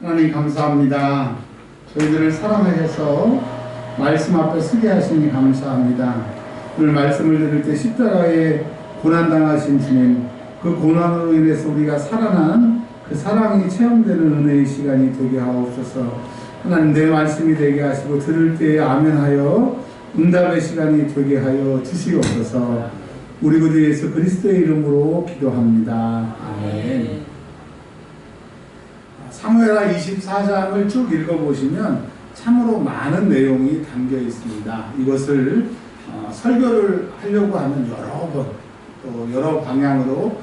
하나님 감사합니다. 저희들을 사랑하셔서 말씀 앞에 서게 하시니 감사합니다. 오늘 말씀을 들을 때 십자가에 고난당하신 주님, 그 고난으로 인해서 우리가 살아난 그 사랑이 체험되는 은혜의 시간이 되게 하옵소서. 하나님, 내 말씀이 되게 하시고 들을 때에 아멘하여 응답의 시간이 되게 하여 주시옵소서. 우리 구주 예수 그리스도의 이름으로 기도합니다. 아멘. 사무엘하 24장을 쭉 읽어보시면 참으로 많은 내용이 담겨 있습니다. 이것을 설교를 하려고 하면 여러 번, 또 여러 방향으로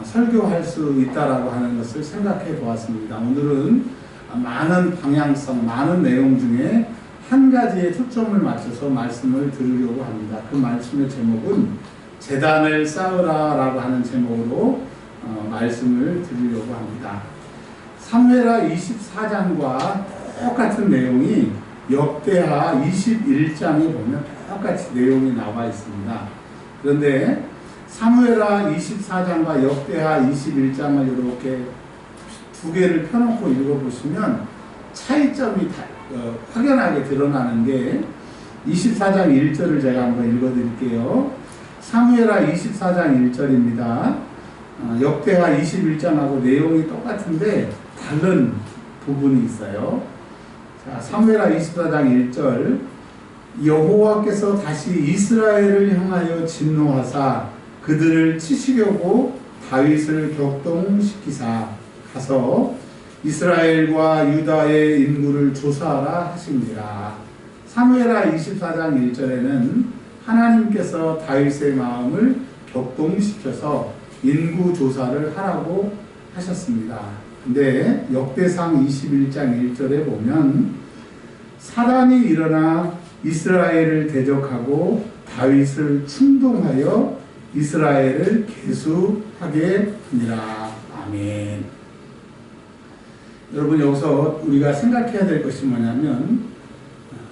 설교할 수 있다라고 하는 것을 생각해 보았습니다. 오늘은 많은 방향성, 많은 내용 중에 한 가지에 초점을 맞춰서 말씀을 들으려고 합니다. 그 말씀의 제목은 제단을 쌓으라 라고 하는 제목으로 말씀을 드리려고 합니다. 사무엘하 24장과 똑같은 내용이 역대하 21장에 보면 똑같이 내용이 나와 있습니다. 그런데 사무엘하 24장과 역대하 21장을 이렇게 두 개를 펴놓고 읽어보시면 차이점이 확연하게 드러나는 게 24장 1절을 제가 한번 읽어드릴게요. 사무엘하 24장 1절입니다. 역대하 21장하고 내용이 똑같은데 다른 부분이 있어요. 자, 사무엘하 24장 1절, 여호와께서 다시 이스라엘을 향하여 진노하사 그들을 치시려고 다윗을 격동시키사 가서 이스라엘과 유다의 인구를 조사하라 하시니라. 사무엘하 24장 1절에는 하나님께서 다윗의 마음을 격동시켜서 인구 조사를 하라고 하셨습니다. 근데 역대상 21장 1절에 보면 사단이 일어나 이스라엘을 대적하고 다윗을 충동하여 이스라엘을 계수하게 하니라. 아멘. 여러분, 여기서 우리가 생각해야 될 것이 뭐냐면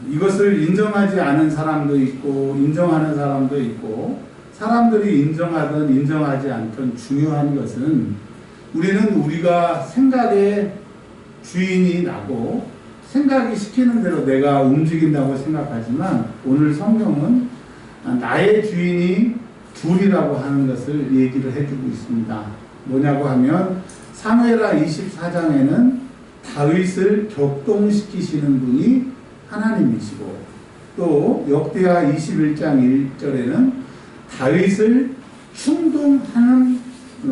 이것을 인정하지 않은 사람도 있고 인정하는 사람도 있고, 사람들이 인정하든 인정하지 않든 중요한 것은 우리는 우리가 생각의 주인이 나고 생각이 시키는 대로 내가 움직인다고 생각하지만 오늘 성경은 나의 주인이 둘이라고 하는 것을 얘기를 해주고 있습니다. 뭐냐고 하면 사무엘하 24장에는 다윗을 격동시키시는 분이 하나님이시고, 또 역대하 21장 1절에는 다윗을 충동하는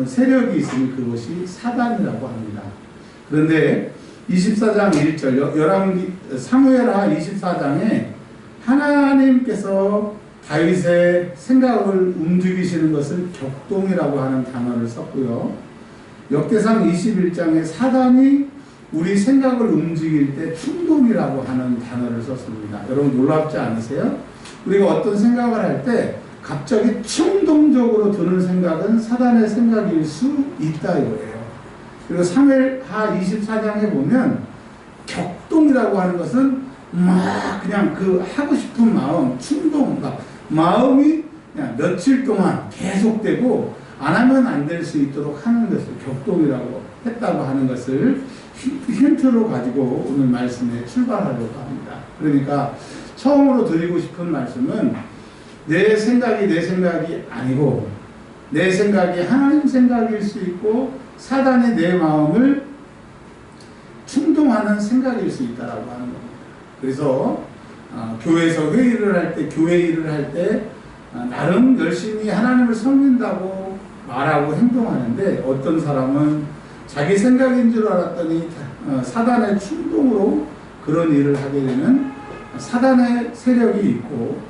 세력이 있으니 그것이 사단이라고 합니다. 그런데 24장 1절 사무엘하 24장에 하나님께서 다윗의 생각을 움직이시는 것을 격동이라고 하는 단어를 썼고요. 역대상 21장에 사단이 우리 생각을 움직일 때 충동이라고 하는 단어를 썼습니다. 여러분 놀랍지 않으세요? 우리가 어떤 생각을 할 때 갑자기 충동적으로 드는 생각은 사단의 생각일 수 있다 이거예요. 그리고 사무엘하 24장에 보면 격동이라고 하는 것은 막 그냥 그 하고 싶은 마음, 충동, 마음이 그냥 며칠 동안 계속되고 안 하면 안 될 수 있도록 하는 것을 격동이라고 했다고 하는 것을 힌트로 가지고 오늘 말씀에 출발하려고 합니다. 그러니까 처음으로 드리고 싶은 말씀은 내 생각이 아니고 내 생각이 하나님 생각일 수 있고 사단이 내 마음을 충동하는 생각일 수 있다라고 하는 겁니다. 그래서 교회에서 회의를 할 때, 교회 일을 할 때 나름 열심히 하나님을 섬긴다고 말하고 행동하는데 어떤 사람은 자기 생각인 줄 알았더니 사단의 충동으로 그런 일을 하게 되는 사단의 세력이 있고,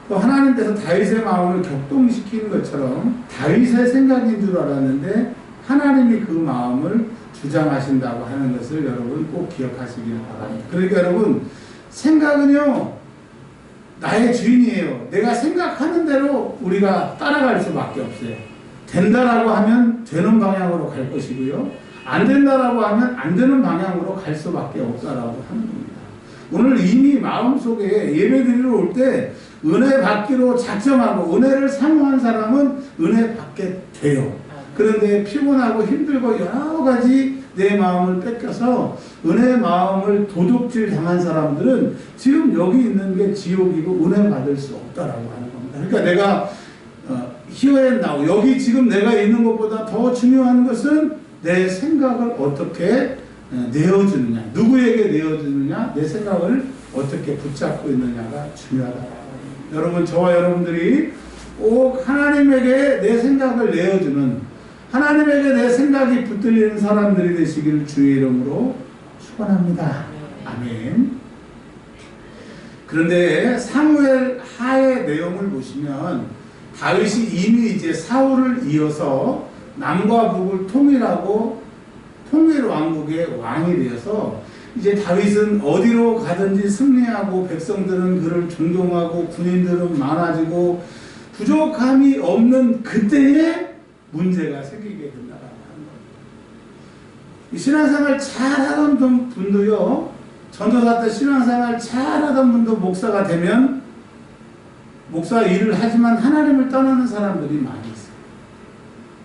또 하나님께서 다윗의 마음을 격동시키는 것처럼 다윗의 생각인 줄 알았는데 하나님이 그 마음을 주장하신다고 하는 것을 여러분 꼭 기억하시길 바랍니다. 그러니까 여러분, 생각은요 나의 주인이에요. 내가 생각하는 대로 우리가 따라갈 수밖에 없어요. 된다라고 하면 되는 방향으로 갈 것이고요, 안 된다라고 하면 안 되는 방향으로 갈 수밖에 없다라고 하는 겁니다. 오늘 이미 마음속에 예배드리러 올 때 은혜 받기로 작정하고 은혜를 사모한 사람은 은혜 받게 돼요. 그런데 피곤하고 힘들고 여러 가지 내 마음을 뺏겨서 은혜의 마음을 도둑질 당한 사람들은 지금 여기 있는 게 지옥이고 은혜 받을 수 없다라고 하는 겁니다. 그러니까 내가 히어앤 나우 여기 지금 내가 있는 것보다 더 중요한 것은 내 생각을 어떻게 내어주느냐, 누구에게 내어주느냐, 내 생각을 어떻게 붙잡고 있느냐가 중요하다. 여러분, 저와 여러분들이 꼭 하나님에게 내 생각을 내어주는, 하나님에게 내 생각이 붙들리는 사람들이 되시기를 주의 이름으로 축원합니다. 아멘. 그런데 사무엘 하의 내용을 보시면 다윗이 이미 이제 사울을 이어서 남과 북을 통일하고 통일 왕국의 왕이 되어서 이제 다윗은 어디로 가든지 승리하고 백성들은 그를 존경하고 군인들은 많아지고 부족함이 없는 그때에 문제가 생기게 된다고 하는 겁니다. 신앙생활 잘하던 분도요, 전도사 때 신앙생활 잘하던 분도 목사가 되면 목사 일을 하지만 하나님을 떠나는 사람들이 많이 있어요.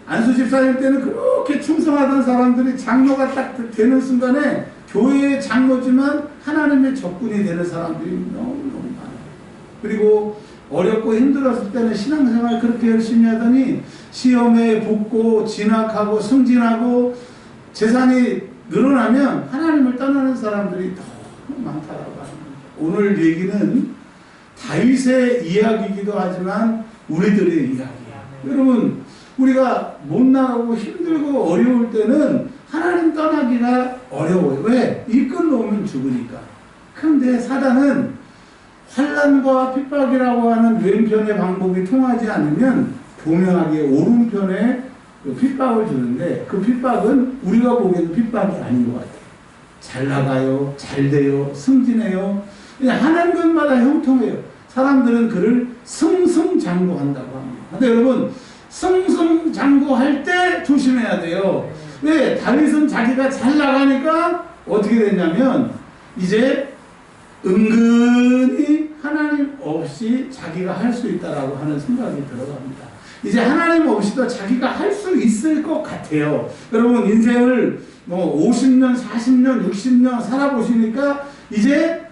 안수 집사님 때는 그렇게 충성하던 사람들이 장로가 딱 되는 순간에 교회의 장로지만 하나님의 적군이 되는 사람들이 너무너무 많아요. 그리고 어렵고 힘들었을 때는 신앙생활 그렇게 열심히 하더니 시험에 붙고 진학하고 승진하고 재산이 늘어나면 하나님을 떠나는 사람들이 너무 많다라고 합니다. 오늘 얘기는 다윗의 이야기이기도 하지만 우리들의 이야기예요. 여러분, 우리가 못 나가고 힘들고 어려울 때는 하나님 떠나기가 어려워요. 왜? 이끌 놓으면 죽으니까. 그런데 사단은 환난과 핍박이라고 하는 왼편의 방법이 통하지 않으면 교묘하게 오른편에 핍박을 주는데 그 핍박은 우리가 보기에는 핍박이 아닌 것 같아요. 잘 나가요, 잘 돼요, 승진해요. 그냥 하는 것마다 형통해요. 사람들은 그를 승승장구한다고 합니다. 근데 여러분, 승승장구할 때 조심해야 돼요. 왜? 다윗은 자기가 잘 나가니까 어떻게 됐냐면 이제 은근히 하나님 없이 자기가 할 수 있다라고 하는 생각이 들어갑니다. 이제 하나님 없이도 자기가 할 수 있을 것 같아요. 여러분, 인생을 50년, 40년, 60년 살아보시니까 이제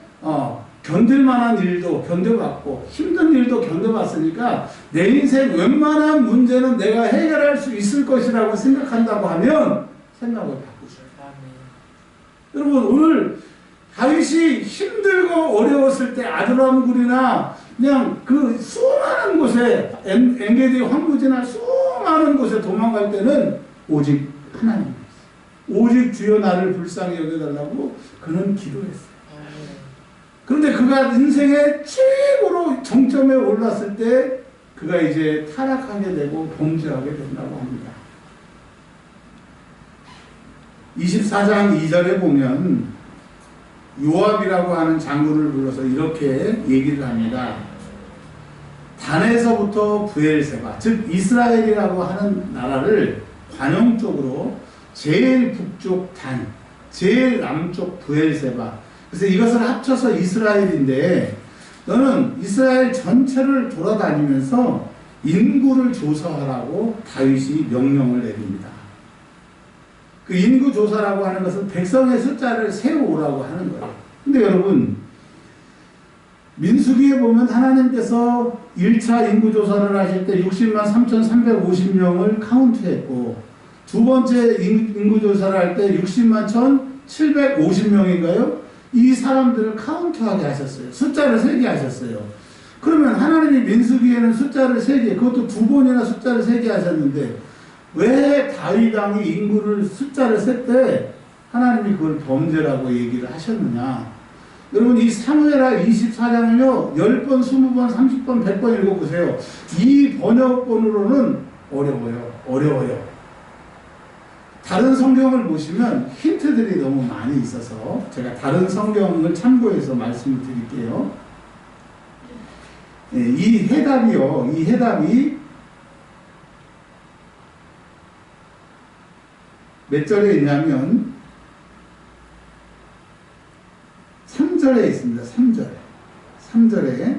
견딜 만한 일도 견뎌봤고 힘든 일도 견뎌봤으니까 내 인생 웬만한 문제는 내가 해결할 수 있을 것이라고 생각한다고 하면 생각을 바꾸셔요. 여러분, 오늘 다윗이 힘들고 어려웠을 때 아두람굴이나 그냥 그 수많은 곳에 엔게디 황무지나 수많은 곳에 도망갈 때는 오직 하나님, 오직 주여 나를 불쌍히 여겨달라고 그는 기도했어요. 그런데 그가 인생의 최고로 정점에 올랐을 때 그가 이제 타락하게 되고 범죄하게 된다고 합니다. 24장 2절에 보면 요압이라고 하는 장군을 불러서 이렇게 얘기를 합니다. 단에서부터 브엘세바, 즉 이스라엘이라고 하는 나라를 관용적으로 제일 북쪽 단, 제일 남쪽 브엘세바, 그래서 이것을 합쳐서 이스라엘인데 너는 이스라엘 전체를 돌아다니면서 인구를 조사하라고 다윗이 명령을 내립니다. 그 인구 조사라고 하는 것은 백성의 숫자를 세워오라고 하는 거예요. 근데 여러분, 민수기에 보면 하나님께서 1차 인구 조사를 하실 때 60만 3,350명을 카운트했고 두 번째 인구 조사를 할 때 60만 1,750명인가요? 이 사람들을 카운트하게 하셨어요. 숫자를 세게 하셨어요. 그러면 하나님이 민수기에는 숫자를 세게, 그것도 두 번이나 숫자를 세게 하셨는데 왜 다윗 왕이 인구를 숫자를 셀 때 하나님이 그걸 범죄라고 얘기를 하셨느냐? 여러분, 이 사무엘하 24장을요 10번, 20번, 30번, 100번 읽어보세요. 이 번역본으로는 어려워요. 다른 성경을 보시면 힌트들이 너무 많이 있어서 제가 다른 성경을 참고해서 말씀을 드릴게요. 이 해답이 몇 절에 있냐면 3절에 있습니다. 3절에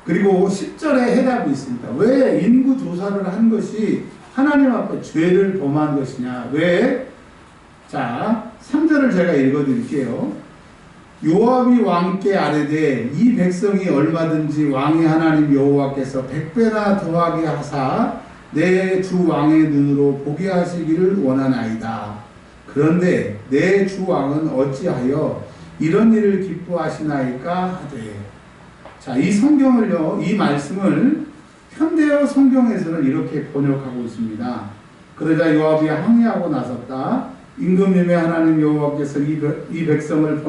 그리고 10절에 해답이 있습니다. 왜 인구 조사를 한 것이 하나님 앞에 죄를 범한 것이냐, 왜 자, 3절을 제가 읽어드릴게요. 요압이 왕께 아뢰되 이 백성이 얼마든지 왕의 하나님 여호와께서 100배나 더하게 하사 내 주 왕의 눈으로 보게 하시기를 원하나이다. 그런데 내 주 왕은 어찌하여 이런 일을 기뻐하시나이까 하되. 자, 이 성경을요, 이 말씀을 현대어 성경에서는 이렇게 번역하고 있습니다. 그러자 요압이 항의하고 나섰다. 임금님의 하나님 여호와께서 이 백성을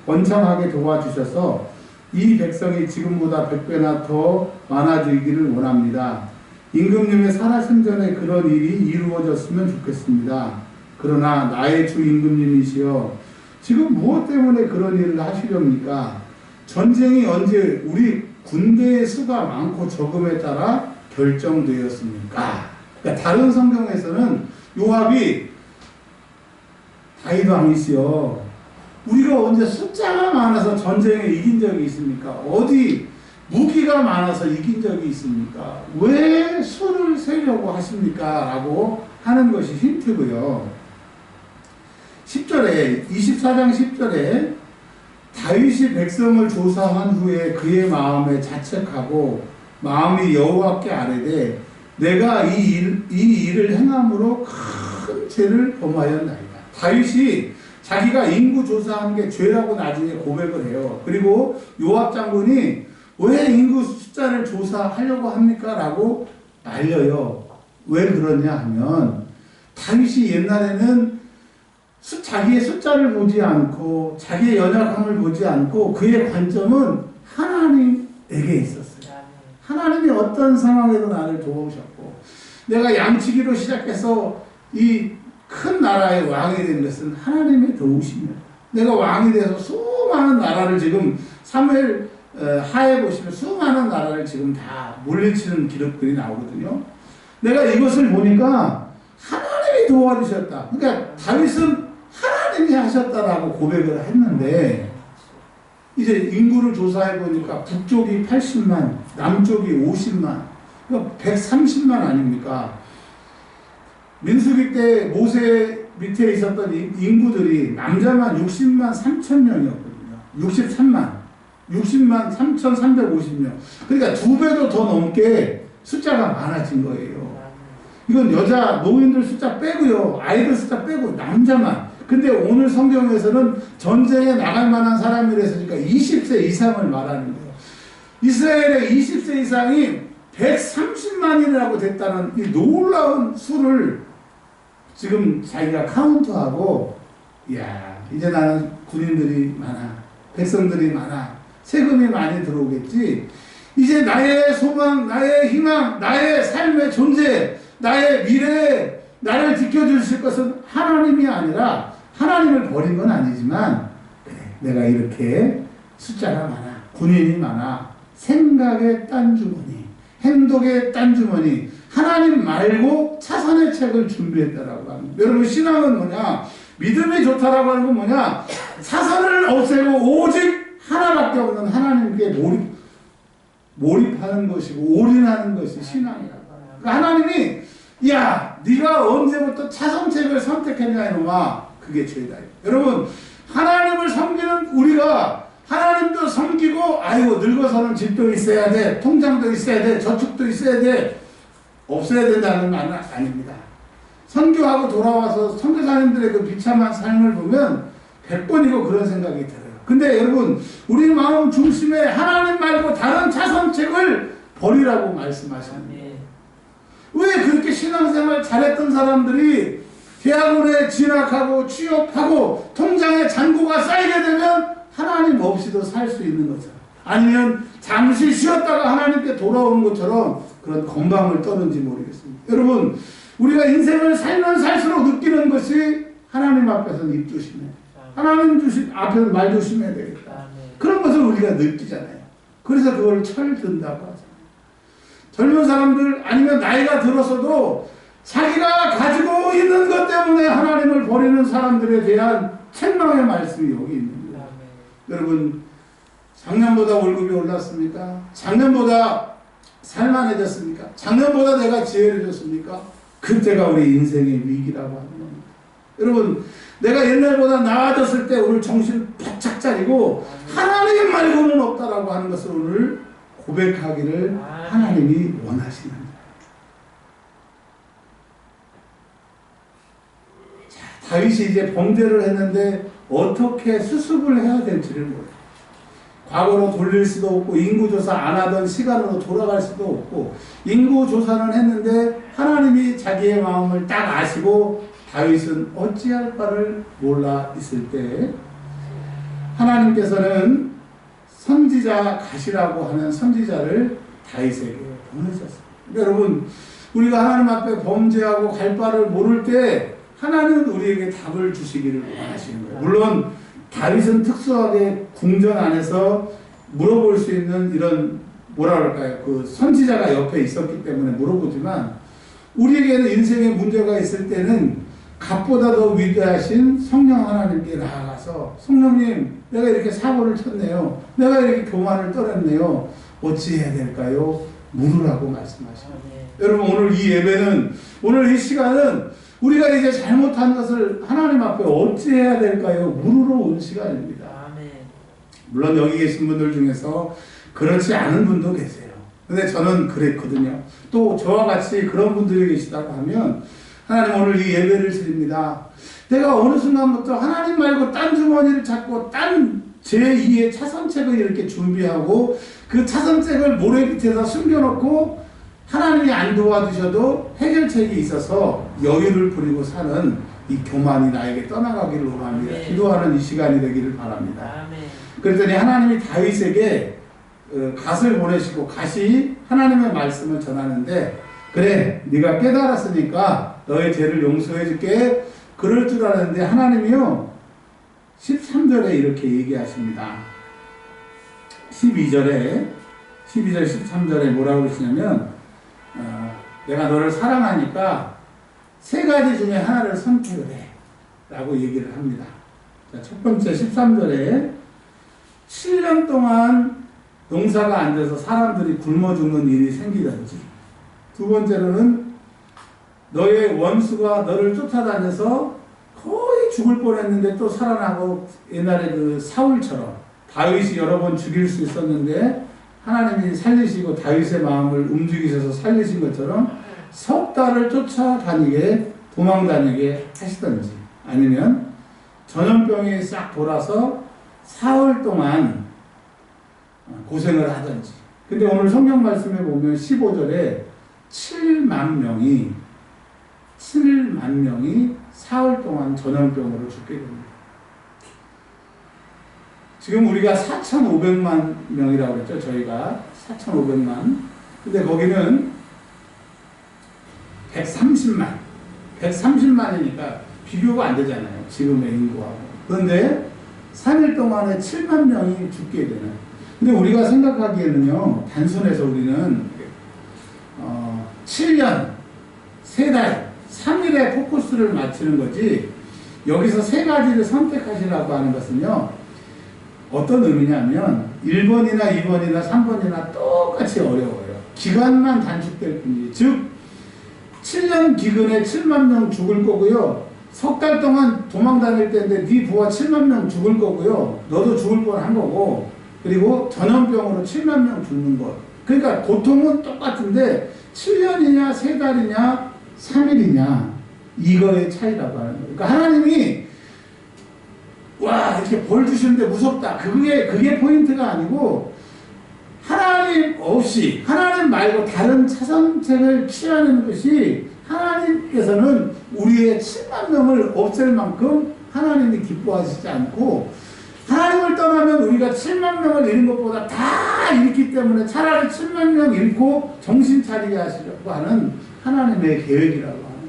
번창하게 도와주셔서 이 백성이 지금보다 100배나 더 많아지기를 원합니다. 임금님의 살아신 전에 그런 일이 이루어졌으면 좋겠습니다. 그러나 나의 주 임금님이시여, 지금 무엇 때문에 그런 일을 하시렵니까? 전쟁이 언제 우리 군대의 수가 많고 적음에 따라 결정되었습니까? 그러니까 다른 성경에서는 요압이 다윗 왕이시여, 우리가 언제 숫자가 많아서 전쟁에 이긴 적이 있습니까? 어디 무기가 많아서 이긴 적이 있습니까? 왜 수를 세려고 하십니까? 라고 하는 것이 힌트고요. 10절에 24장 10절에 다윗이 백성을 조사한 후에 그의 마음에 자책하고 마음이 여호와께 아뢰되 내가 이 일을 행함으로 큰 죄를 범하였나이다. 다윗이 자기가 인구 조사한 게 죄라고 나중에 고백을 해요. 그리고 요압 장군이 왜 인구 숫자를 조사하려고 합니까? 라고 말려요. 왜 그러냐 하면 다윗이 옛날에는 자기의 숫자를 보지 않고 자기의 연약함을 보지 않고 그의 관점은 하나님에게 있었어요. 하나님이 어떤 상황에도 나를 도우셨고, 내가 양치기로 시작해서 이 큰 나라의 왕이 된 것은 하나님의 도우심이에요. 내가 왕이 돼서 수많은 나라를 지금 사무엘 하에 보시면 수많은 나라를 지금 다 물리치는 기록들이 나오거든요. 내가 이것을 보니까 하나님이 도와주셨다. 그러니까 다윗은 하나님이 하셨다라고 고백을 했는데, 이제 인구를 조사해 보니까 북쪽이 80만, 남쪽이 50만, 그러니까 130만 아닙니까? 민수기 때 모세 밑에 있었던 인구들이 남자만 60만 3천 명이었거든요. 60만 3,350명. 그러니까 2배도 더 넘게 숫자가 많아진 거예요. 이건 여자 노인들 숫자 빼고요, 아이들 숫자 빼고 남자만. 근데 오늘 성경에서는 전쟁에 나갈 만한 사람이라서 20세 이상을 말하는 거예요. 이스라엘의 20세 이상이 130만이라고 됐다는 이 놀라운 수를 지금 자기가 카운트하고, 이야, 이제 나는 군인들이 많아, 백성들이 많아, 세금이 많이 들어오겠지. 이제 나의 소망, 나의 희망, 나의 삶의 존재, 나의 미래에 나를 지켜주실 것은 하나님이 아니라, 하나님을 버린 건 아니지만, 그래, 내가 이렇게 숫자가 많아, 군인이 많아, 생각의 딴주머니, 행동의 딴주머니, 하나님 말고 차선의 책을 준비했다라고 합니다. 여러분, 신앙은 뭐냐? 믿음이 좋다라고 하는 건 뭐냐? 차선을 없애고 오직 하나밖에 없는 하나님께 몰입하는 것이고 올인하는 것이 신앙이라고. 그러니까 하나님이, 야, 네가 언제부터 차선책을 선택했냐 이놈아, 그게 죄다. 여러분, 하나님을 섬기는 우리가 하나님도 섬기고, 아이고 늙어서는 집도 있어야 돼, 통장도 있어야 돼, 저축도 있어야 돼, 없어야 된다는 말은 아닙니다. 선교하고 돌아와서 선교사님들의 그 비참한 삶을 보면 100번이고 그런 생각이 들어요. 근데 여러분, 우리 마음 중심에 하나님 말고 다른 차선책을 버리라고 말씀하시는 거예요. 왜 그렇게 신앙생활 잘했던 사람들이 대학원에 진학하고 취업하고 통장에 잔고가 쌓이게 되면 하나님 없이도 살 수 있는 거죠. 아니면 잠시 쉬었다가 하나님께 돌아오는 것처럼 그런 건방을 떠는지 모르겠습니다. 여러분, 우리가 인생을 살면 살수록 느끼는 것이 하나님 앞에서는 입 조심해, 하나님 앞에서 말 조심해야 되겠다. 그런 것을 우리가 느끼잖아요. 그래서 그걸 철든다고 하잖아요. 젊은 사람들, 아니면 나이가 들어서도 자기가 가지고 있는 것 때문에 하나님을 버리는 사람들에 대한 책망의 말씀이 여기 있는 거예요. 여러분, 작년보다 월급이 올랐습니까? 작년보다 살만해졌습니까? 작년보다 내가 지혜를 줬습니까? 그때가 우리 인생의 위기라고 하는 겁니다. 여러분, 내가 옛날보다 나아졌을 때 오늘 정신 바짝 차리고 하나님 말고는 없다라고 하는 것을 오늘 고백하기를 하나님이 원하시는 거예요. 자, 다윗이 이제 범죄를 했는데 어떻게 수습을 해야 될지를 몰라요. 과거로 돌릴 수도 없고 인구조사 안 하던 시간으로 돌아갈 수도 없고 인구조사는 했는데 하나님이 자기의 마음을 딱 아시고 다윗은 어찌할 바를 몰라 있을 때 하나님께서는 선지자 가시라고 하는 선지자를 다윗에게 보내셨습니다. 여러분, 우리가 하나님 앞에 범죄하고 갈 바를 모를 때 하나님은 우리에게 답을 주시기를 원하시는 거예요. 물론 다윗은 특수하게 궁전 안에서 물어볼 수 있는 이런 뭐라 그럴까요? 그 선지자가 옆에 있었기 때문에 물어보지만 우리에게는 인생에 문제가 있을 때는 값보다 더 위대하신 성령 하나님께 나아가서 성령님, 내가 이렇게 사고를 쳤네요. 내가 이렇게 교만을 떨었네요. 어찌 해야 될까요? 물으라고 말씀하십니다. 여러분, 오늘 이 예배는, 오늘 이 시간은 우리가 이제 잘못한 것을 하나님 앞에 어찌해야 될까요? 물으러 온 시간입니다. 물론 여기 계신 분들 중에서 그렇지 않은 분도 계세요. 근데 저는 그랬거든요. 또 저와 같이 그런 분들이 계시다고 하면 하나님, 오늘 이 예배를 드립니다. 내가 어느 순간부터 하나님 말고 딴 주머니를 찾고 딴 제2의 차선책을 이렇게 준비하고 그 차선책을 모래 밑에다 숨겨놓고 하나님이 안 도와주셔도 해결책이 있어서 여유를 부리고 사는 이 교만이 나에게 떠나가기를 원합니다. 아멘. 기도하는 이 시간이 되기를 바랍니다. 아멘. 그랬더니 하나님이 다윗에게 갓을 보내시고 갓이 하나님의 말씀을 전하는데, 그래, 네가 깨달았으니까 너의 죄를 용서해 줄게, 그럴 줄 알았는데 하나님이요 13절에 이렇게 얘기하십니다. 12절 13절에 뭐라고 그러시냐면 내가 너를 사랑하니까 세 가지 중에 하나를 선택을 해 라고 얘기를 합니다. 자, 첫 번째 13절에 7년 동안 농사가 안 돼서 사람들이 굶어 죽는 일이 생기든지, 두 번째로는 너의 원수가 너를 쫓아다녀서 거의 죽을 뻔했는데 또 살아나고, 옛날에 그 사울처럼 다윗이 여러 번 죽일 수 있었는데 하나님이 살리시고 다윗의 마음을 움직이셔서 살리신 것처럼 석 달을 쫓아다니게, 도망다니게 하시든지, 아니면 전염병이 싹 돌아서 사흘 동안 고생을 하든지. 근데 오늘 성경 말씀에 보면 15절에 7만 명이 사흘 동안 전염병으로 죽게 됩니다. 지금 우리가 4,500만 명이라고 그랬죠. 저희가 4,500만. 근데 거기는 130만이니까 비교가 안 되잖아요. 지금의 인구하고. 그런데 3일 동안에 7만 명이 죽게 되는. 근데 우리가 생각하기에는요, 단순해서 우리는 7년, 3달, 3일에 포커스를 맞추는 거지, 여기서 세 가지를 선택하시라고 하는 것은요, 어떤 의미냐면 1번이나 2번이나 3번이나 똑같이 어려워요. 기간만 단축될 뿐이지. 즉 7년 기근에 7만 명 죽을 거고요, 석 달 동안 도망 다닐 때인데 네 부하 7만 명 죽을 거고요, 너도 죽을 뻔한 거고, 그리고 전염병으로 7만 명 죽는 것. 그러니까 고통은 똑같은데 7년이냐 3달이냐 3일이냐 이거의 차이라고 하는 거예요. 그러니까 하나님이 와 이렇게 벌 주시는데 무섭다, 그게 포인트가 아니고, 하나님 없이, 하나님 말고 다른 차선책을 취하는 것이, 하나님께서는 우리의 7만 명을 없앨 만큼 하나님이 기뻐하시지 않고, 하나님을 떠나면 우리가 7만 명을 잃은 것보다 다 잃기 때문에 차라리 7만 명 잃고 정신 차리게 하시려고 하는 하나님의 계획이라고 하는 거예요.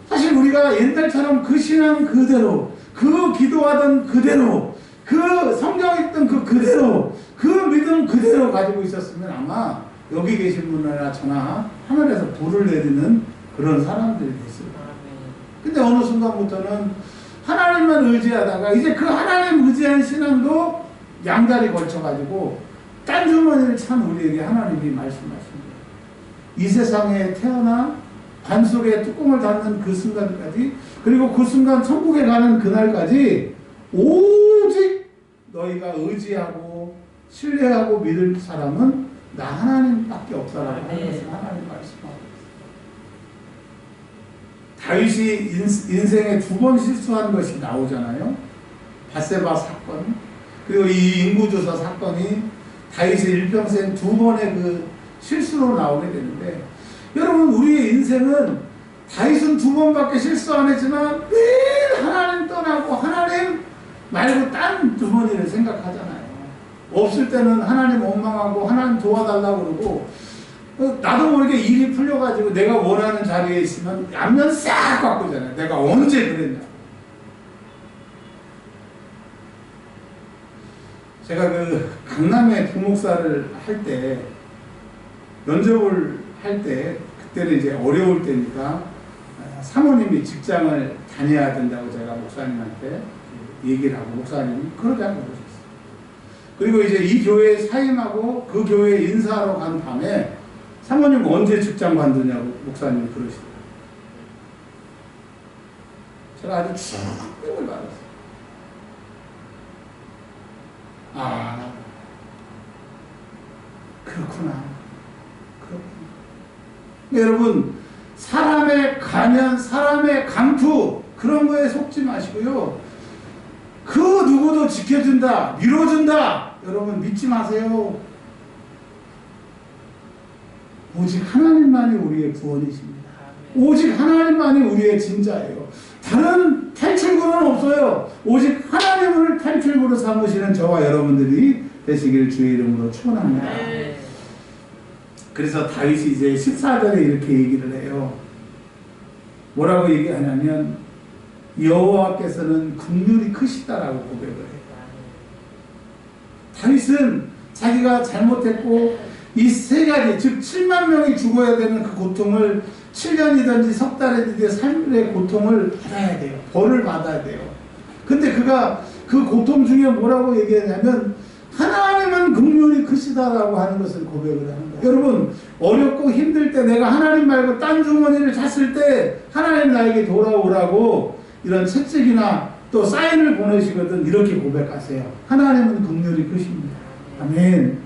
사실 우리가 옛날처럼 그 신앙 그대로, 그 기도하던 그대로, 그 성경 읽던 그대로, 그 믿음 그대로 가지고 있었으면 아마 여기 계신 분이나 저나 하늘에서 불을 내리는 그런 사람들이 됐을 거예요. 근데 어느 순간부터는 하나님만 의지하다가 이제 그 하나님 의지한 신앙도 양다리 걸쳐가지고 딴 주머니를 찬 우리에게 하나님이 말씀하십니다. 이 세상에 태어나 관 속에 뚜껑을 닫는 그 순간까지, 그리고 그 순간 천국에 가는 그날까지 오직 너희가 의지하고 신뢰하고 믿을 사람은 나 하나님밖에 없다라고 하는 것을 하나님 말씀하고 있습니다. 다윗이 인생에 2번 실수한 것이 나오잖아요. 밧세바 사건, 그리고 이 인구조사 사건이 다윗의 일평생 2번의 그 실수로 나오게 되는데, 여러분 우리의 인생은 다윗은 2번밖에 실수 안 했지만 늘 하나님 떠나고 하나님 말고 딴 주머니를 생각하잖아요. 없을 때는 하나님 원망하고 하나님 도와달라고 그러고, 나도 모르게 일이 풀려가지고 내가 원하는 자리에 있으면 안면 싹 바꾸잖아요. 내가 언제 그랬냐. 제가 그 강남에 부목사를 할 때, 면접을 할 때, 그때는 이제 어려울 때니까 사모님이 직장을 다녀야 된다고 제가 목사님한테 얘기를 하고, 목사님이 그러자고 그러셨어요. 그리고 이제 이 교회에 사임하고 그 교회에 인사하러 간 밤에 사모님 언제 직장 관두냐고 목사님이 그러시더라고요. 제가 아주 충격을 받았어요. 아, 그렇구나. 여러분, 사람의 가면, 사람의 강투, 그런 거에 속지 마시고요. 그 누구도 지켜준다, 밀어준다, 여러분 믿지 마세요. 오직 하나님만이 우리의 구원이십니다. 오직 하나님만이 우리의 진짜예요. 다른 탈출구는 없어요. 오직 하나님을 탈출구로 삼으시는 저와 여러분들이 되시기를 주의 이름으로 축원합니다. 그래서 다윗이 이제 14절에 이렇게 얘기를 해요. 뭐라고 얘기하냐면, 여호와께서는 긍휼이 크시다라고 고백을 해요. 다윗은 자기가 잘못했고 이 3가지, 즉 7만 명이 죽어야 되는 그 고통을 7년이든지 석 달이든지 삶의 고통을 받아야 돼요. 벌을 받아야 돼요. 근데 그가 그 고통 중에 뭐라고 얘기하냐면, 하나님은 긍휼이 크시다라고 하는 것을 고백을 하는 거예요. 여러분, 어렵고 힘들 때, 내가 하나님 말고 딴 주머니를 찼을 때 하나님 나에게 돌아오라고 이런 책찍이나 또 사인을 보내시거든. 이렇게 고백하세요. 하나님은 긍휼이 크십니다. 아멘.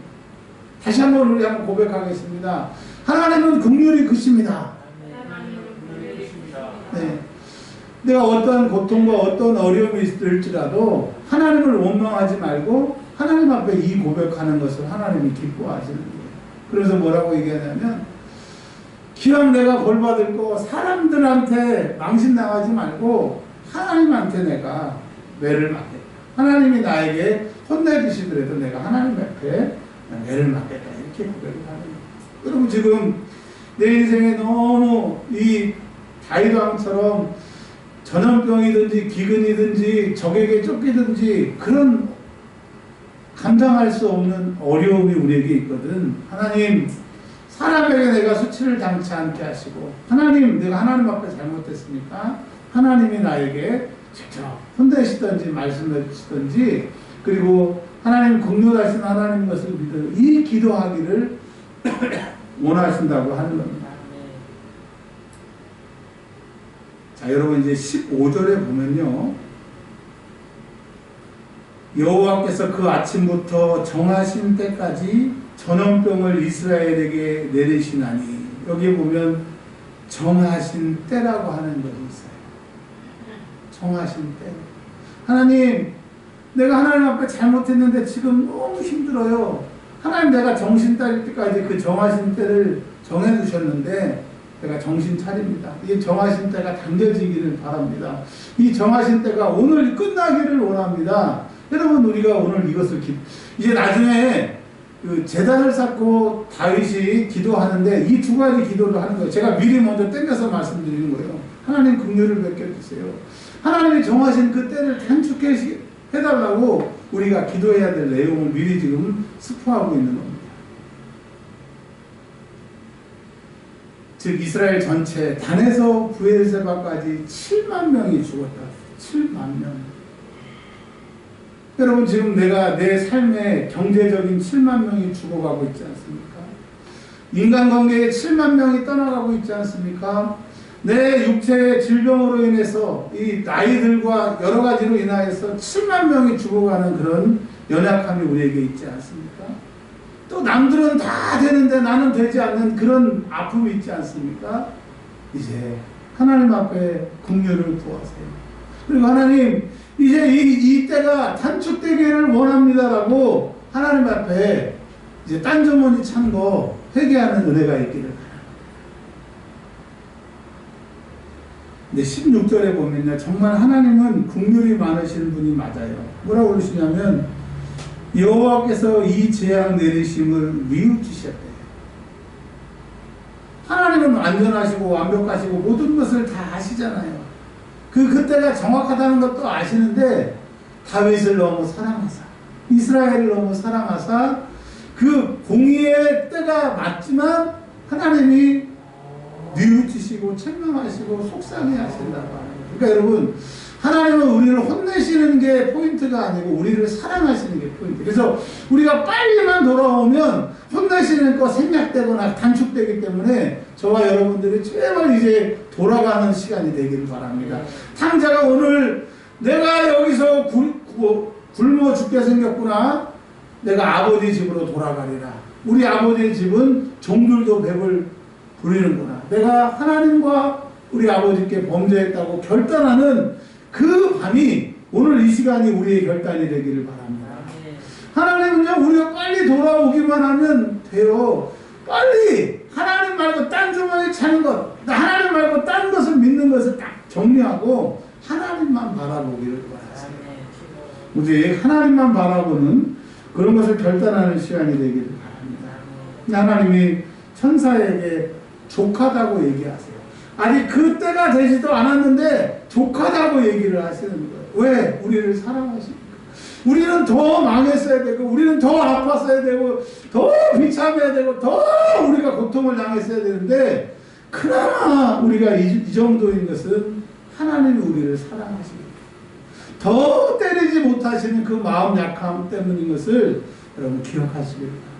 다시 한번 우리 한번 고백하겠습니다. 하나님은 긍휼이 크십니다. 네. 내가 어떠한 고통과 어떤 어려움이 있을지라도 하나님을 원망하지 말고 하나님 앞에 이 고백하는 것을 하나님이 기뻐하시는 거예요. 그래서 뭐라고 얘기하냐면, 기왕 내가 벌 받을 거 사람들한테 망신당하지 말고 하나님한테 내가 매를 맞겠다. 하나님이 나에게 혼내주시더라도 내가 하나님 앞에 매를 맞겠다. 이렇게 고백을 하는 거예요. 여러분, 지금 내 인생에 너무 이 다윗왕처럼 전염병이든지 기근이든지 적에게 쫓기든지 그런 감당할 수 없는 어려움이 우리에게 있거든. 하나님, 사람에게 내가 수치를 당치 않게 하시고, 하나님, 내가 하나님 앞에 잘못했으니까 하나님이 나에게 직접 혼내시든지 말씀해 주시든지, 그리고 하나님 긍휼하신 하나님 것을 믿어 이 기도하기를 원하신다고 하는 겁니다. 자, 여러분 이제 15절에 보면요, 여호와께서 그 아침부터 정하신 때까지 전염병을 이스라엘에게 내리시나니, 여기 보면 정하신 때라고 하는 것이 있어요. 정하신 때. 하나님, 내가 하나님 앞에 잘못했는데 지금 너무 힘들어요. 하나님, 내가 정신 차릴 때까지 그 정하신 때를 정해두셨는데 내가 정신 차립니다. 이 정하신 때가 당겨지기를 바랍니다. 이 정하신 때가 오늘 끝나기를 원합니다. 여러분, 우리가 오늘 이것을 이제 나중에 그 제단을 쌓고 다윗이 기도하는데 이 2가지 기도를 하는 거예요. 제가 미리 먼저 땡겨서 말씀드리는 거예요. 하나님 긍휼을 베껴주세요. 하나님이 정하신 그 때를 단축해 해달라고 우리가 기도해야 될 내용을 미리 지금 스포하고 있는 겁니다. 즉 이스라엘 전체 단에서 브엘세바까지 7만 명이 죽었다. 7만 명. 여러분, 지금 내가 내 삶에 경제적인 7만 명이 죽어가고 있지 않습니까? 인간관계에 7만 명이 떠나가고 있지 않습니까? 내 육체의 질병으로 인해서 이 나이들과 여러 가지로 인하여서 7만 명이 죽어가는 그런 연약함이 우리에게 있지 않습니까? 또 남들은 다 되는데 나는 되지 않는 그런 아픔이 있지 않습니까? 이제 하나님 앞에 긍휼을 구하세요. 그리고 하나님 이제 이 때가 단축되기를 원합니다라고 하나님 앞에 이제 딴 주머니 찬 거 회개하는 은혜가 있기를 바랍니다. 근데 16절에 보면요, 정말 하나님은 긍휼이 많으신 분이 맞아요. 뭐라고 그러시냐면 여호와께서 이 재앙 내리심을 뉘우치셨대요. 하나님은 완전하시고 완벽하시고 모든 것을 다 아시잖아요. 그때가 정확하다는 것도 아시는데 다윗을 너무 사랑하사, 이스라엘을 너무 사랑하사 그 공의의 때가 맞지만 하나님이 뉘우치시고 책망하시고 속상해 하신다고 하는 거예요. 그러니까 여러분, 하나님은 우리를 혼내시는 게 포인트가 아니고 우리를 사랑하시는 게 포인트. 그래서 우리가 빨리만 돌아오면 혼내시는 거 생략되거나 단축되기 때문에 저와 여러분들이 제발 이제 돌아가는 시간이 되기를 바랍니다. 탕자가 오늘 내가 여기서 굶어 죽게 생겼구나. 내가 아버지 집으로 돌아가리라. 우리 아버지 집은 종들도 배를 부리는구나. 내가 하나님과 우리 아버지께 범죄했다고 결단하는 그 밤이 오늘 이 시간이 우리의 결단이 되기를 바랍니다. 하나님은요, 우리가 빨리 돌아오기만 하면 돼요. 빨리 하나님 말고 딴 주머니 차는 것, 하나님 말고 딴 것을 믿는 것을 딱 정리하고 하나님만 바라보기를 바랍니다. 우리 하나님만 바라보는 그런 것을 결단하는 시간이 되기를 바랍니다. 하나님이 천사에게 족하다고 얘기하세요. 아니 그 때가 되지도 않았는데 족하다고 얘기를 하시는 거예요. 왜? 우리를 사랑하십니까? 우리는 더 망했어야 되고 우리는 더 아팠어야 되고 더 비참해야 되고 더 우리가 고통을 당했어야 되는데 그나마 우리가 이 정도인 것은 하나님이 우리를 사랑하시고 더 때리지 못하시는 그 마음 약함 때문인 것을 여러분 기억하시길 바랍니다.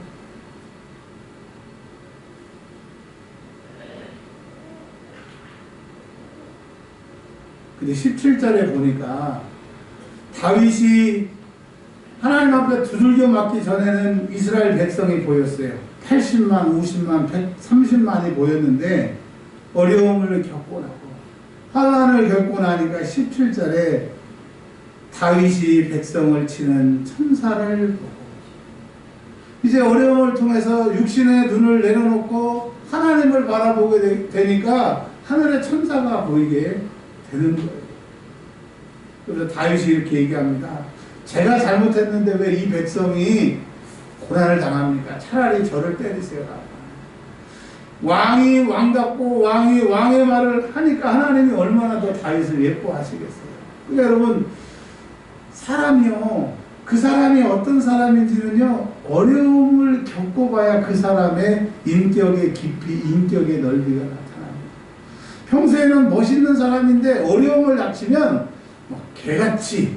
근데 17절에 보니까 다윗이 하나님 앞에 두들겨 맞기 전에는 이스라엘 백성이 보였어요. 80만, 50만, 130만이 보였는데 어려움을 겪고 나고 환난을 겪고 나니까 17절에 다윗이 백성을 치는 천사를 보고 이제 어려움을 통해서 육신의 눈을 내려놓고 하나님을 바라보게 되니까 하늘의 천사가 보이게 되는 거예요. 그래서 다윗이 이렇게 얘기합니다. 제가 잘못했는데 왜 이 백성이 고난을 당합니까? 차라리 저를 때리세요. 왕이 왕답고 왕이 왕의 말을 하니까 하나님이 얼마나 더 다윗을 예뻐하시겠어요. 그러니까 여러분, 사람이요, 그 사람이 어떤 사람인지는요, 어려움을 겪어봐야 그 사람의 인격의 깊이, 인격의 넓이가 나타납니다. 평소에는 멋있는 사람인데 어려움을 닥치면 개같이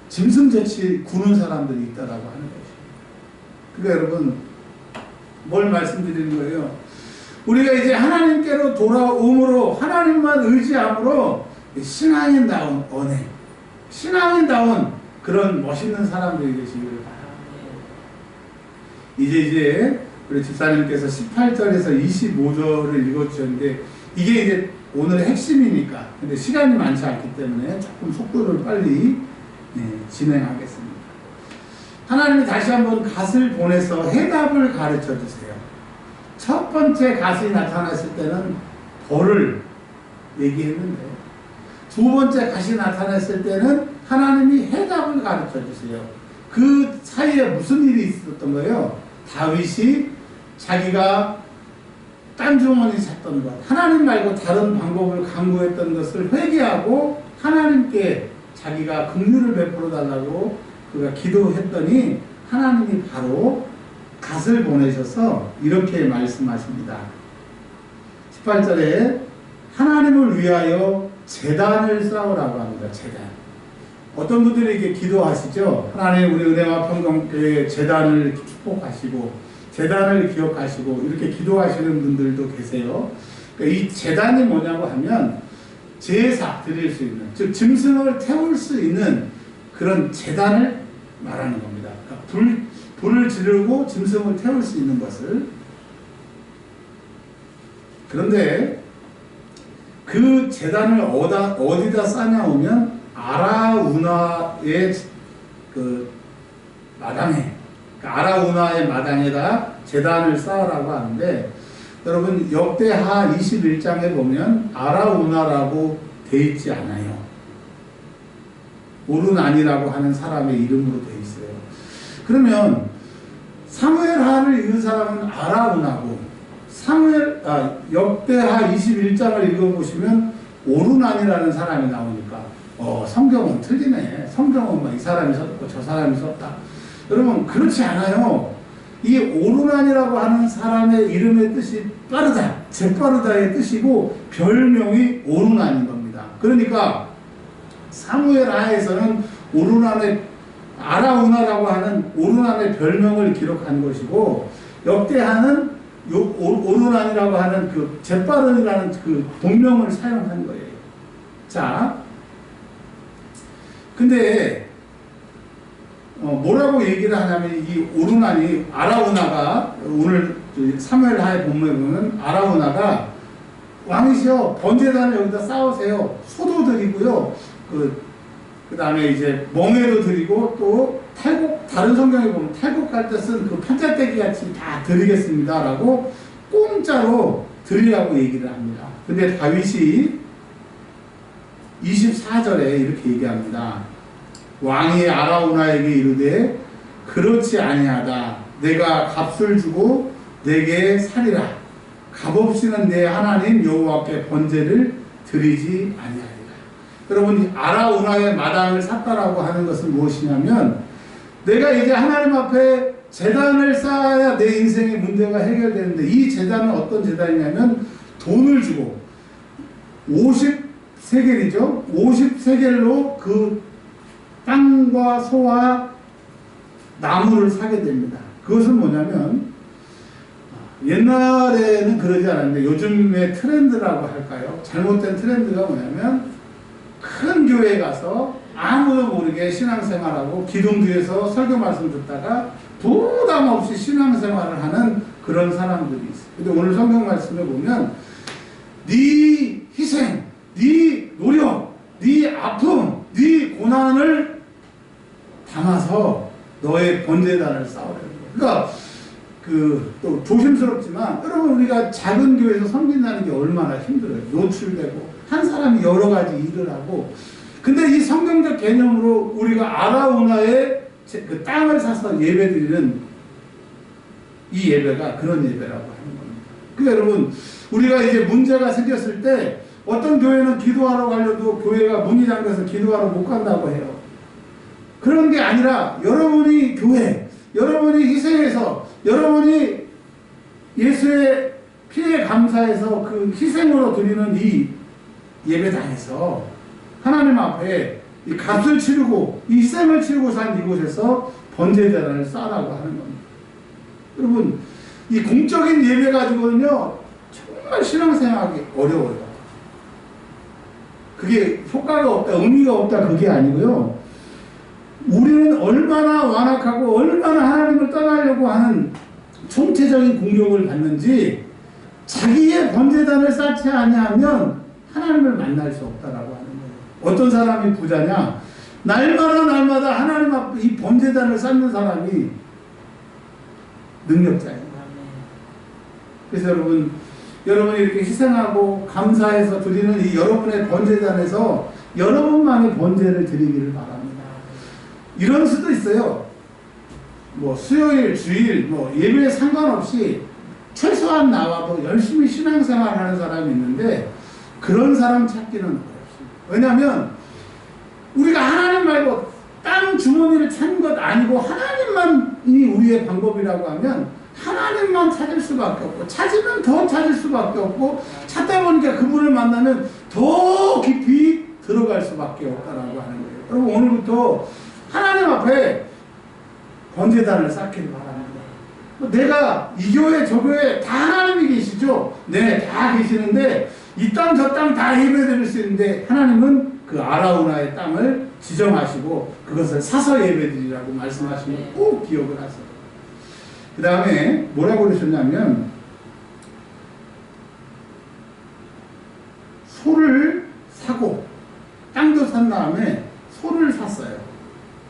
짐승같이 구는 사람들이 있다라고 하는 것입니다. 그러니까 여러분, 뭘 말씀드리는 거예요? 우리가 이제 하나님께로 돌아옴으로 하나님만 의지함으로 신앙인 다운 언행, 신앙인 다운 그런 멋있는 사람들이 되시기를 바랍니다. 이제 우리 집사님께서 18절에서 25절을 읽어주셨는데 이게 이제 오늘의 핵심이니까 근데 시간이 많지 않기 때문에 조금 속도를 빨리 진행하겠습니다. 하나님이 다시 한번 갓을 보내서 해답을 가르쳐 주세요. 첫 번째 갓이 나타났을 때는 벌을 얘기했는데 두 번째 갓이 나타났을 때는 하나님이 해답을 가르쳐 주세요. 그 사이에 무슨 일이 있었던 거예요? 다윗이 자기가 딴 주머니 찾던 것, 하나님 말고 다른 방법을 강구했던 것을 회개하고 하나님께 자기가 긍휼을 베풀어 달라고 그가 기도했더니 하나님이 바로 갓을 보내셔서 이렇게 말씀하십니다. 18절에 하나님을 위하여 제단을 쌓으라고 합니다. 제단. 어떤 분들이 이렇게 기도하시죠. 하나님 우리 은혜와 평강교회 제단을 축복하시고 제단을 기억하시고 이렇게 기도하시는 분들도 계세요. 그러니까 이 제단이 뭐냐고 하면 제사 드릴 수 있는, 즉 짐승을 태울 수 있는 그런 제단을 말하는 겁니다. 그러니까 불을 지르고 짐승을 태울 수 있는 것을. 그런데 그 제단을 어디다 쌓냐오면 아라우나의 그 마당에, 그러니까 아라우나의 마당에다 제단을 쌓으라고 하는데, 여러분 역대하 21장에 보면 아라우나라고 돼 있지 않아요. 오르난이라고 하는 사람의 이름으로 돼 있어요. 그러면 사무엘하를 읽은 사람은 아라우나고, 역대하 21장을 읽어보시면 오르난이라는 사람이 나오니까 성경은 틀리네. 성경은 뭐 이 사람이 썼고 저 사람이 썼다. 여러분 그렇지 않아요. 이 오르난이라고 하는 사람의 이름의 뜻이 빠르다, 재빠르다의 뜻이고 별명이 오르난인 겁니다. 그러니까 사무엘하에서는 아라우나라고 하는 오르난의 별명을 기록한 것이고, 역대하는 오르난이라고 하는 그 재빠른이라는 그 본명을 사용한 거예요. 자, 근데 뭐라고 얘기를 하냐면, 이 오르난이, 아라우나가, 오늘 사무엘하의 본문에 보면 아라우나가 왕이시여 번제단을 여기다 쌓으세요. 소도 드리고요. 그 다음에 이제 멍에도 드리고, 또 탈곡, 다른 성경에 보면 탈곡할 때 쓴 그 판자떼기 같이 다 드리겠습니다 라고 공짜로 드리라고 얘기를 합니다. 근데 다윗이 24절에 이렇게 얘기합니다. 왕이 아라우나에게 이르되 그렇지 아니하다. 내가 값을 주고 내게 살리라. 값없이는 내 하나님 여호와께 번제를 드리지 아니하리라. 여러분, 아라우나의 마당을 샀다라고 하는 것은 무엇이냐면, 내가 이제 하나님 앞에 제단을 쌓아야 내 인생의 문제가 해결되는데, 이 제단은 어떤 제단이냐면 돈을 주고 50세겔이죠. 50세겔로 그 땅과 소와 나무를 사게 됩니다. 그것은 뭐냐면, 옛날에는 그러지 않았는데 요즘의 트렌드라고 할까요? 잘못된 트렌드가 뭐냐면, 큰 교회에 가서 아무도 모르게 신앙생활하고 기둥 뒤에서 설교 말씀 듣다가 부담 없이 신앙생활을 하는 그런 사람들이 있어요. 근데 오늘 성경 말씀에 보면 네 희생, 네 노력, 네 아픔, 네 고난을 담아서 너의 번제단을 쌓으라는 거예요. 그러니까 또 조심스럽지만, 여러분 우리가 작은 교회에서 섬긴다는 게 얼마나 힘들어요. 노출되고 한 사람이 여러 가지 일을 하고. 근데 이 성경적 개념으로 우리가 아라우나의 그 땅을 사서 예배드리는 이 예배가 그런 예배라고 하는 겁니다. 그러니까 여러분, 우리가 이제 문제가 생겼을 때 어떤 교회는 기도하러 가려도 교회가 문이 잠겨서 기도하러 못 간다고 해요. 그런 게 아니라 여러분이 교회, 여러분이 희생해서, 여러분이 예수의 피에 감사해서 그 희생으로 드리는 이 예배당에서 하나님 앞에 이 값을 치르고 이 희생을 치르고 산 이곳에서 번제단을 쌓으라고 하는 겁니다. 여러분, 이 공적인 예배 가지고는요 정말 신앙생활하기 어려워요. 그게 효과가 없다, 의미가 없다, 그게 아니고요. 우리는 얼마나 완악하고 얼마나 하나님을 떠나려고 하는 총체적인 공격을 받는지, 자기의 번제단을 쌓지 아니하면 하나님을 만날 수 없다라고 하는 거예요. 어떤 사람이 부자냐? 날마다 하나님 앞에 이 번제단을 쌓는 사람이 능력자예요. 그래서 여러분이 이렇게 희생하고 감사해서 드리는 이 여러분의 번제단에서 여러분만의 번제를 드리기를 바랍니다. 이럴 수도 있어요. 뭐 수요일, 주일, 뭐 예배에 상관없이 최소한 나와도 열심히 신앙생활하는 사람이 있는데, 그런 사람 찾기는 어렵습니다. 왜냐하면 우리가 하나님 말고 땅 주머니를 찾는 것 아니고 하나님만이 우리의 방법이라고 하면 하나님만 찾을 수밖에 없고, 찾으면 더 찾을 수밖에 없고, 찾다 보니까 그분을 만나면 더 깊이 들어갈 수밖에 없다라고 하는 거예요. 여러분, 오늘부터 하나님 앞에 번제단을 쌓기를 바랍니다. 내가 이 교회 저 교회 다 하나님이 계시죠? 네, 다 계시는데 이 땅 저 땅 다 예배드릴 수 있는데 하나님은 그 아라우나의 땅을 지정하시고 그것을 사서 예배드리라고 말씀하시면 꼭 기억을 하세요. 그 다음에 뭐라고 그러셨냐면 소를 사고 땅도 산 다음에 소를 샀어요.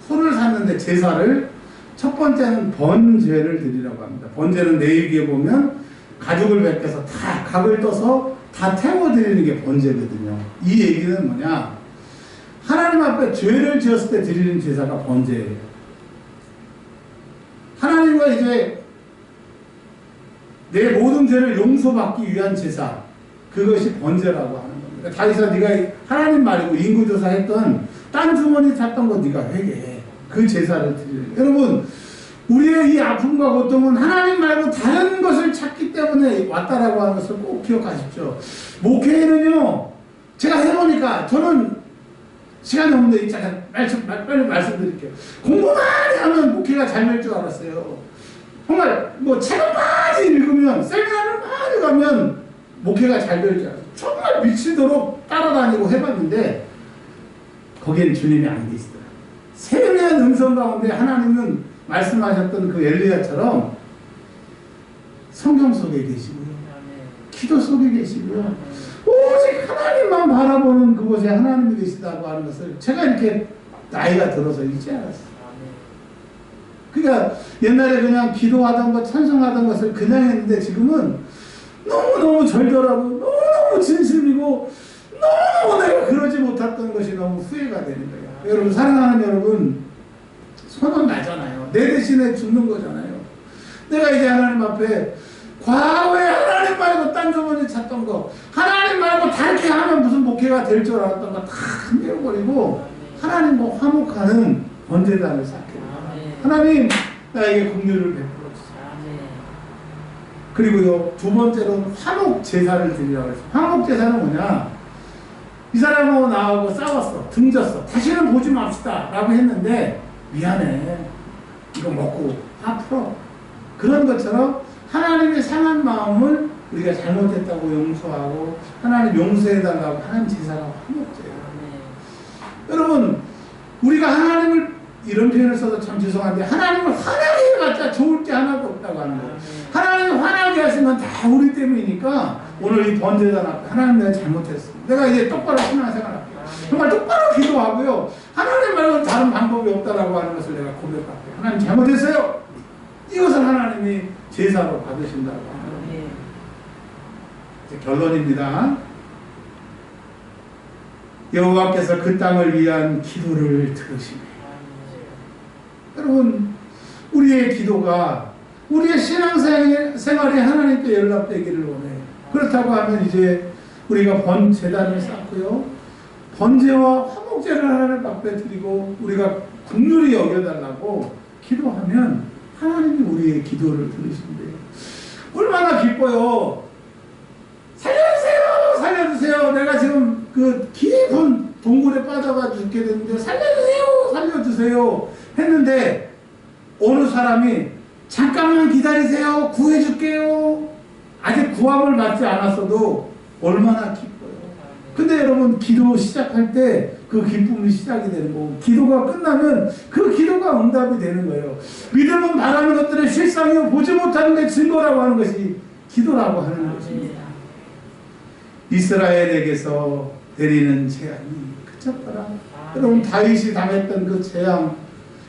소를 샀는데 제사를 첫 번째는 번제를 드리라고 합니다. 번제는 내위기에 보면 가죽을 벗겨서 다 각을 떠서 다 태워드리는 게 번제거든요. 이 얘기는 뭐냐? 하나님 앞에 죄를 지었을 때 드리는 제사가 번제예요. 하나님과 이제 내 모든 죄를 용서받기 위한 제사, 그것이 번제라고 하는 겁니다. 다윗아, 네가 하나님 말이고 인구조사했던 딴 주머니 찾던 거 네가 회개해. 그 제사를 드리는. 여러분, 우리의 이 아픔과 고통은 하나님 말고 다른 것을 찾기 때문에 왔다라고 하는 것을 꼭 기억하십시오. 목회는요, 제가 해보니까 저는 시간이 없는데 잠깐 빨리 말씀드릴게요. 공부 많이 하면 목회가 잘 될 줄 알았어요. 정말 뭐 책을 많이 읽으면, 세미나를 많이 가면 목회가 잘 될 줄 알았어요. 정말 미치도록 따라다니고 해봤는데 거기엔 주님이 안 계시더라고요. 세미한 음성 가운데 하나님은 말씀하셨던 그 엘리야처럼 성경 속에 계시고요, 기도 속에 계시고요, 오직 하나님만 바라보는 그곳에 하나님이 계시다고 하는 것을 제가 이렇게 나이가 들어서 잊지 않았어요. 그러니까 옛날에 그냥 기도하던 것, 찬송하던 것을 그냥 했는데 지금은 너무너무 절절하고 너무너무 진심이고 너무 내가 그러지 못했던 것이 너무 후회가 되는 거예요. 여러분, 사랑하는 여러분, 손은 나잖아요. 내 대신에 죽는 거잖아요. 내가 이제 하나님 앞에 과거에 하나님 말고 딴 주머니 찾던 거, 하나님 말고 다르게 하면 무슨 목회가 될 줄 알았던 거 다 내어버리고 하나님과 화목하는 번제단을 쌓게 돼요. 하나님, 나에게 긍휼을 베풀어 주세요. 그리고요, 두 번째로는 화목 제사를 드리라고 했어요. 화목 제사는 뭐냐? 이 사람하고 나하고 싸웠어, 등졌어, 다시는 보지 맙시다 라고 했는데 미안해, 이거 먹고 다 풀어. 그런 것처럼 하나님의 상한 마음을 우리가 잘못했다고 용서하고 하나님 용서해달라고 하는 제사가 화목제예요. 여러분, 우리가 하나님을, 이런 표현을 써도 참 죄송한데, 하나님을 화나게 해봤자 좋을 게 하나도 없다고 하는 거예요. 하나님을 화나게 하시면 다 우리 때문이니까 오늘 이 번제단 앞에 하나님, 내가 잘못했어, 내가 이제 똑바로 신앙생활 할게요. 정말 똑바로 기도하고요, 하나님 말고는 다른 방법이 없다라고 하는 것을 내가 고백할게요. 하나님 잘못했어요. 이것을 하나님이 제사로 받으신다고 하는 거예요. 이제 결론입니다. 여호와께서 그 땅을 위한 기도를 들으시네. 여러분, 우리의 기도가 우리의 신앙생활이 하나님께 연락되기를 원해요. 그렇다고 하면 이제 우리가 번제단을 쌓고요, 번제와 화목제를 하나님 앞에 드리고 우리가 긍휼히 여겨달라고 기도하면 하나님이 우리의 기도를 들으신대요. 얼마나 기뻐요. 살려주세요, 살려주세요, 내가 지금 그 깊은 동굴에 빠져가 죽게 됐는데 살려주세요, 살려주세요 했는데 어느 사람이 잠깐만 기다리세요, 구해줄게요. 아직 구함을 받지 않았어도 얼마나 기뻐요. 근데 여러분, 기도 시작할 때 그 기쁨이 시작이 되는 거고, 기도가 끝나면 그 기도가 응답이 되는 거예요. 믿음은 바라는 것들의 실상이요 보지 못하는 데 증거라고 하는 것이 기도라고 하는 것입니다. 이스라엘에게서 내리는 재앙이 그쳤더라. 여러분, 다윗이 당했던 그 재앙,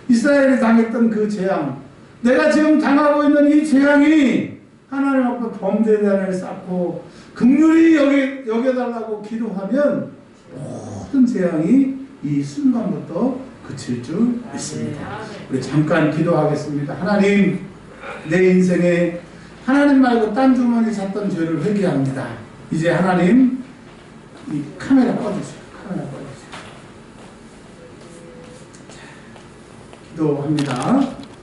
이스라엘이 당했던 그 재앙, 내가 지금 당하고 있는 이 재앙이 하나님 앞에 범죄단을 쌓고 긍휼히 여겨달라고 기도하면 모든 재앙이 이 순간부터 그칠 줄 믿습니다. 우리 잠깐 기도하겠습니다. 하나님, 내 인생에 하나님 말고 딴 주머니 찾던 죄를 회개합니다. 이제 하나님, 이 카메라 꺼주세요. 카메라 꺼주세요. 기도합니다.